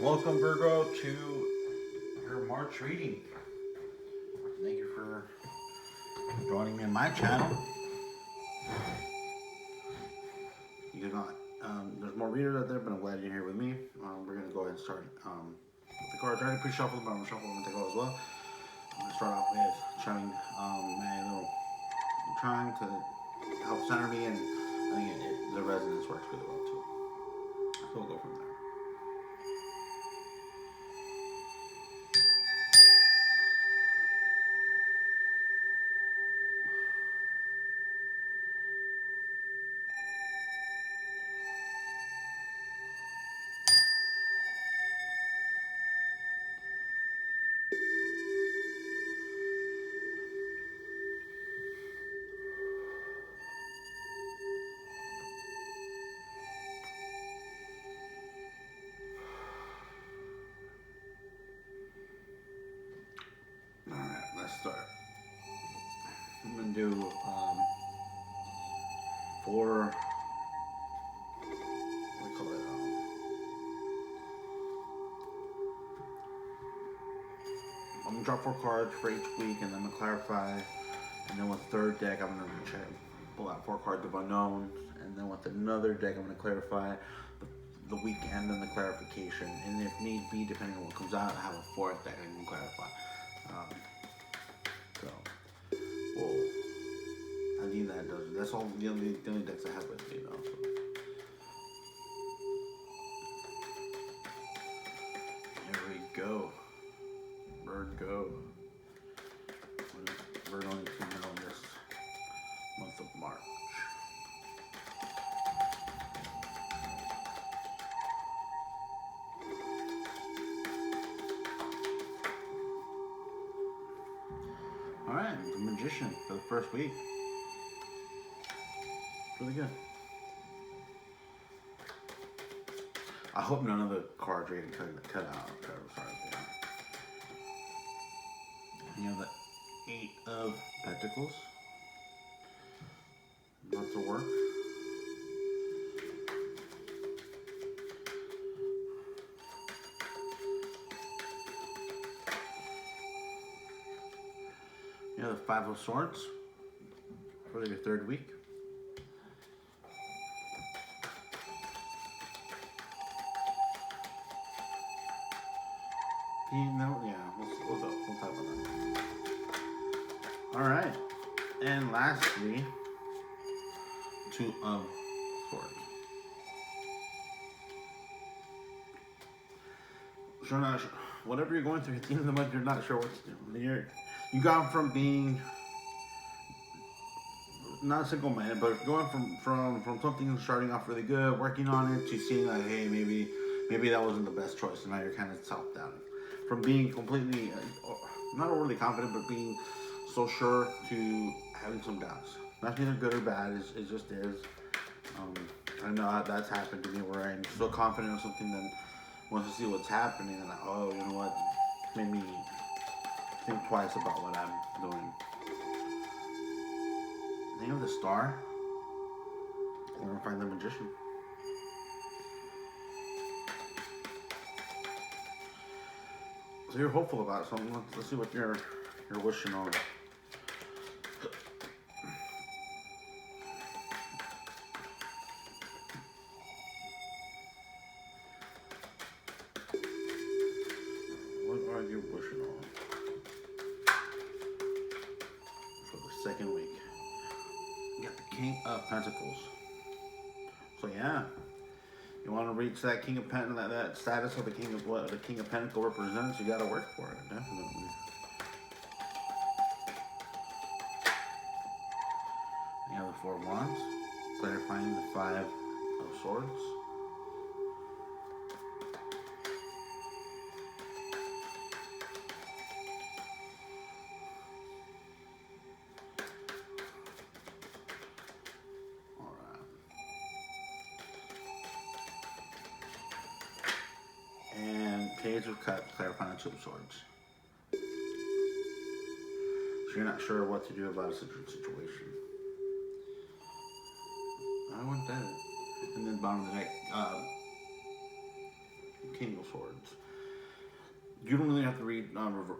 Welcome, Virgo, to your March reading. Thank you for joining me on my channel. You got, there's more readers out there, but I'm glad you're here with me. We're going to go ahead and start with the cards. I already pre-shuffled, but I'm going to shuffle them and take all as well. I'm going to start off with showing my little chime to help center me, and I think the resonance works really well too. So we'll go from there. Alright, let's start. I'm going to do 4, what do we call it? I'm going to drop 4 cards for each week, and then I'm going to clarify. And then with the third deck, I'm going to pull out 4 cards of unknowns. And then with another deck, I'm going to clarify the weekend and the clarification. And if need be, depending on what comes out, I have a 4th deck I can clarify. I think that does it. That's all the only decks I have with me, though. So. Here we go. Virgo. Virgo needs to know this month of March. Alright, the Magician for the first week. Really good. I hope none of the cards are getting cut out. Sorry. You have the 8 of Pentacles. Lots of work. You have the 5 of Swords for your third week. We'll talk about that. All right, and lastly, 2 of Swords. So whatever you're going through at the end of the month, you're not sure what to do. You gone from being not a single man, but going from something starting off really good, working on it, to seeing like, hey, maybe that wasn't the best choice, and now you're kind of self-doubting. From being completely, not overly confident, but being so sure to having some doubts. Not either good or bad, it just is. I know that's happened to me where I'm so confident of something, then once I see what's happening, and oh, you know what, made me think twice about what I'm doing. Name of the Star, we're gonna find the Magician. So you're hopeful about something. Let's see what you're wishing on. What are you wishing on for the second week? You got the King of Pentacles. So yeah. You want to reach that King of Pentacles, that status of the King of what the King of Pentacles represents, you got to work for it, definitely. You have the 4 of Wands, clarifying the 5 of Swords. Page of Cups, clarifying the 2 of Swords. So you're not sure what to do about a situation. I want that. And then bottom of the deck, King of Swords. You don't really have to read bottom of the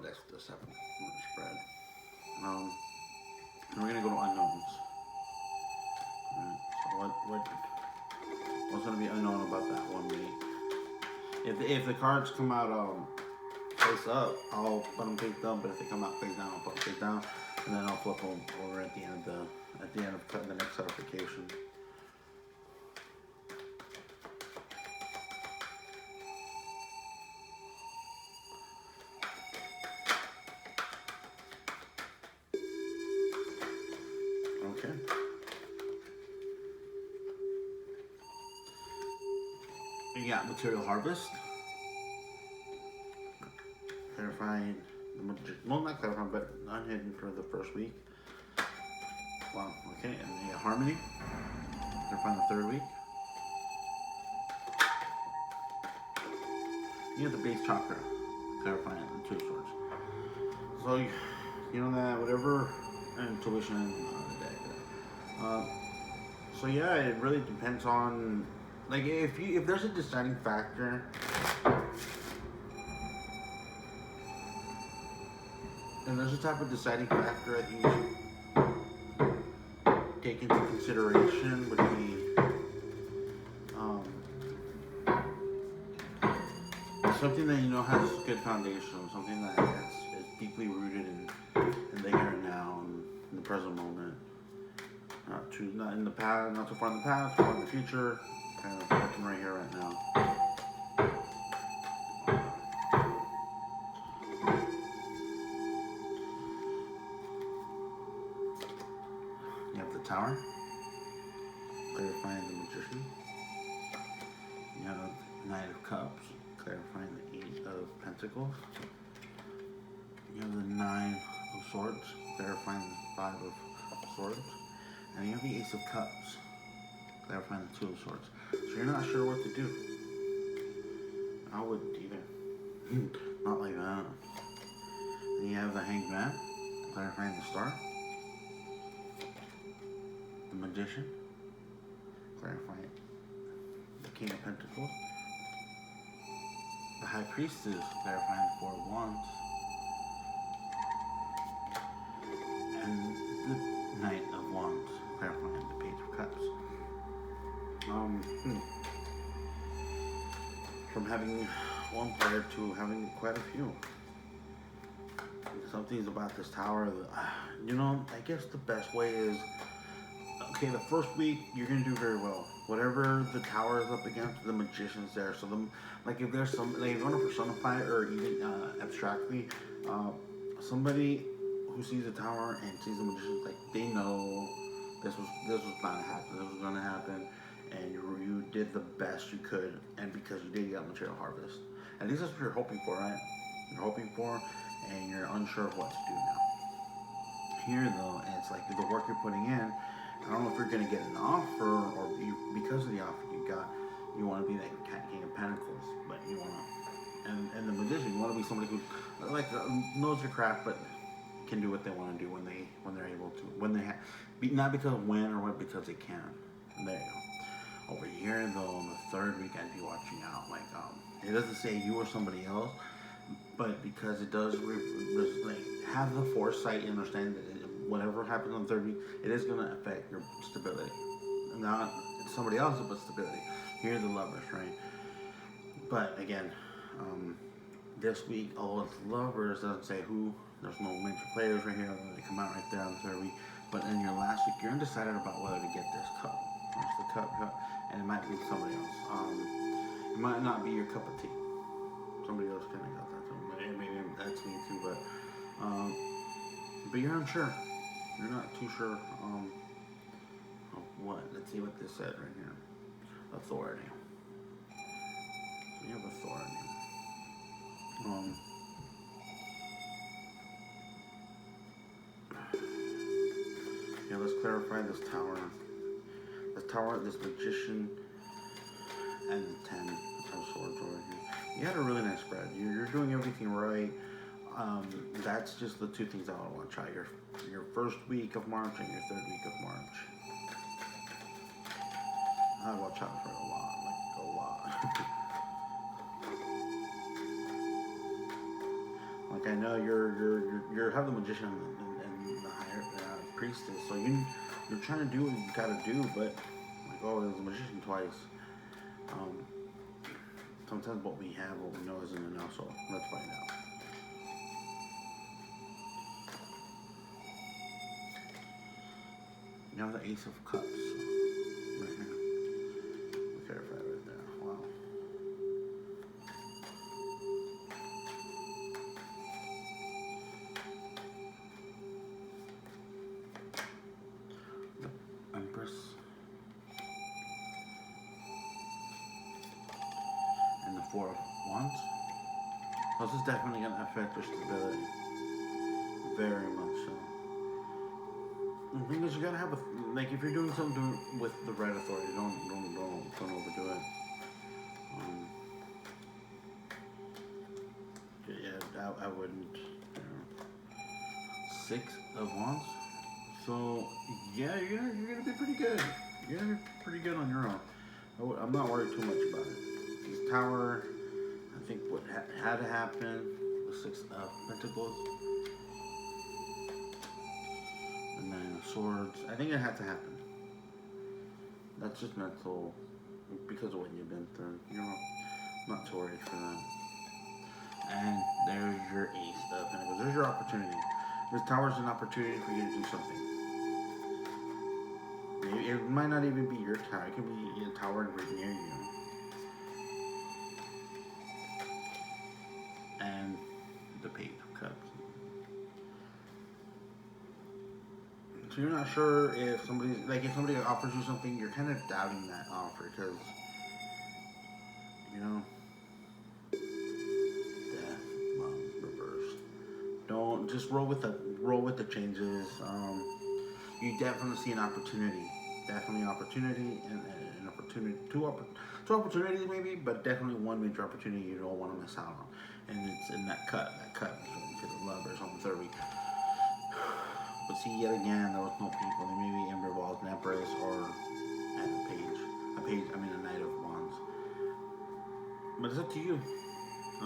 deck with this seven spread. We're gonna go to unknowns. Right. So what's gonna be unknown about that one week? If the cards come out face up, I'll put them face up. But if they come out face down, I'll put them face down, and then I'll flip them over at the end of the next clarification. Okay. You got material harvest. Clarifying not clarifying, but unhidden for the first week. Wow, okay, and you got harmony. Clarifying the third week. You got the base chakra. Clarifying the two swords. So you know that whatever intuition on the deck. So yeah, it really depends on like if there's a deciding factor. And there's a type of deciding factor I think you should take into consideration would be something that you know has good foundation, something that is deeply rooted in the here and now and in the present moment. Not in the past, not too far in the past, too far in the future, kind of working right here, right now. Tower, clarifying the Magician. You have Knight of Cups, clarifying the Eight of Pentacles. You have the Nine of Swords, clarifying the Five of Swords. And you have the Ace of Cups, clarifying the Two of Swords. So you're not sure what to do. I wouldn't either. Not like that. Then you have the Hanged Man, clarifying the Star. The Magician, clarifying the King of Pentacles. The High Priestess, clarifying the Four of Wands. And the Knight of Wands, clarifying the Page of Cups. From having one player to having quite a few. Something's about this tower that, you know, I guess the best way is, okay, the first week you're gonna do very well. Whatever the tower is up against, the Magician's there. So like if there's some, like if you want to personify it or even abstractly, somebody who sees the tower and sees the Magician, like they know this was bound to happen. This was gonna happen, and you did the best you could, and because you did, you got material harvest. At least that's what you're hoping for, right? You're hoping for, and you're unsure of what to do now. Here though, it's like the work you're putting in. I don't know if you're gonna get an offer, or because of the offer you want to be that King of Pentacles, but you want to, and the Magician, you want to be somebody who like knows your craft, but can do what they want to do when they're able to, when they have, not because of when or what, because they can. There you go. Over here though, on the third week, I'd be watching out. Like it doesn't say you or somebody else, but because it does like have the foresight and understand that whatever happens on the third week, it is going to affect your stability. Not somebody else's, but stability. Here are the Lovers, right? But again, this week, although it's Lovers, doesn't say who. There's no major players right here. They come out right there on the third week. But in your last week, you're undecided about whether to get this cup. There's the cup, and it might be somebody else. It might not be your cup of tea. Somebody else kind of got that too. Maybe that's me too, but you're unsure. You're not too sure of what. Let's see what this said right here. Authority. So you have authority. Yeah, let's clarify this tower. This tower, this Magician, and the 10 of Swords over here. You had a really nice spread. You're doing everything right. That's just the two things I want to try. Your first week of March and your third week of March. I watch out for it a lot, like a lot. I know you're have the magician and the higher priestess, so you're trying to do what you gotta do, but like, oh, there's a magician twice. Sometimes what we have, what we know, isn't enough. So let's find out. You have the Ace of Cups right here. Clarify right there. Wow. The Empress and the Four of Wands. This is definitely going to affect your stability. Very much so. The thing is, you gotta have like, if you're doing something with the right authority, don't overdo it. Yeah, I wouldn't. You know. Six of Wands. So yeah, you're gonna be pretty good. You're gonna be pretty good on your own. I'm not worried too much about it. This Tower, I think what had to happen. The Six of Pentacles. And then Swords. I think it had to happen. That's just mental, because of what you've been through. You know, not too worried for that. And there's your Ace of Pentacles. There's your opportunity. This Tower's an opportunity for you to do something. It might not even be your tower. It could be a tower right near you. And the Page of Cups. So you're not sure if somebody offers you something, you're kind of doubting that offer because, you know, Death, reversed. Don't just roll with the changes. You definitely see an opportunity, definitely an opportunity, and an opportunity, two opportunities maybe, but definitely one major opportunity you don't want to miss out on, and it's in that cut is going to the Lovers on the 3rd week. But see, yet again, there was no people. They may be in revolves, an Empress, or a Knight of Wands. But it's up to you. I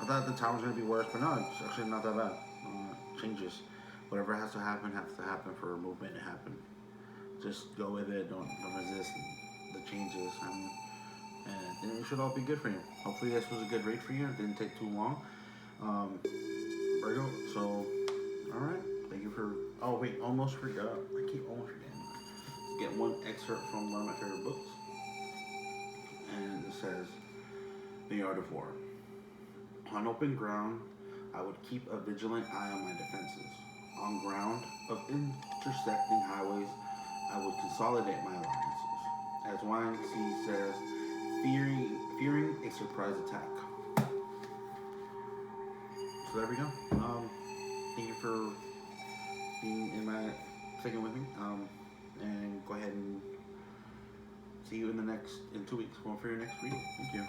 thought the Tower was going to be worse, but no, it's actually not that bad. Changes. Whatever has to happen for a movement to happen. Just go with it. Don't resist the changes. And it should all be good for you. Hopefully this was a good read for you. It didn't take too long. Virgo, so, alright. Thank you for... Oh, wait, almost forgot. I keep almost forgetting. Let's get one excerpt from one of my favorite books. And it says, The Art of War. On open ground, I would keep a vigilant eye on my defenses. On ground of intersecting highways, I would consolidate my alliances. As Wang Xi says, fearing a surprise attack. So there we go. Thank you for being in my second with me. And go ahead and see you in 2 weeks. Going for your next reading. Thank you.